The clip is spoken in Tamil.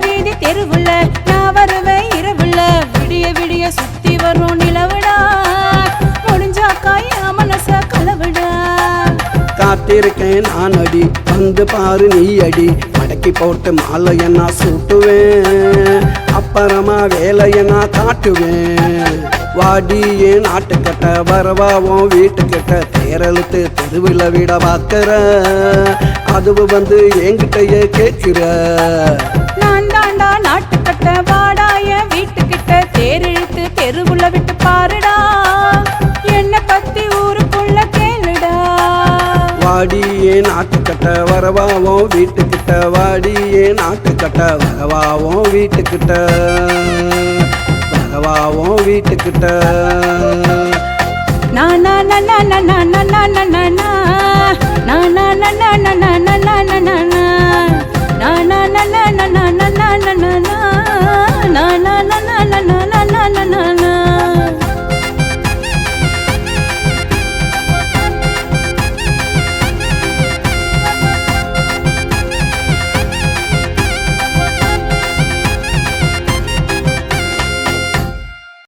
வீதி தெருவுள்ள நான் வருவேன் இரவுள்ள விடிய விடிய சுத்தி வரும் நிலவிடா முடிஞ்சாக்கா என் மனச கலவிடா காத்திருக்கேன் நான் அடி வந்து பாரு நீ அடி மடக்கி போட்டு மாலைய நான் சூட்டுவேன் அப்புறமா வேலைய நான் காட்டுவேன் வாடியே நாட்டுக்கட்ட வரவாவும் வீட்டுக்கிட்ட தேரெழுத்து தெருவில் விட பார்க்கிற அதுவும் வந்து என்கிட்டயே கேட்கிற நான் தாண்டா நாட்டுக்கட்ட வாடாய வீட்டுக்கிட்ட தேரெழுத்து தெருவுள்ள விட்டு பாருடா என்ன பத்தி ஊருக்குள்ள கேளுடா வாடியே நாட்டுக்கட்ட வரவாவும் வீட்டுக்கிட்ட வாடியே நாட்டுக்கட்ட வரவாவும் வீட்டுக்கிட்ட வரவாவும் வீட்டுக்கிட்ட நானா நன்னா நன்னா நன்னா நன்னா நானா நன்னா நன்னா நன்னா நன்னா நானா நன்னா நன்னா நன்னா நன்னா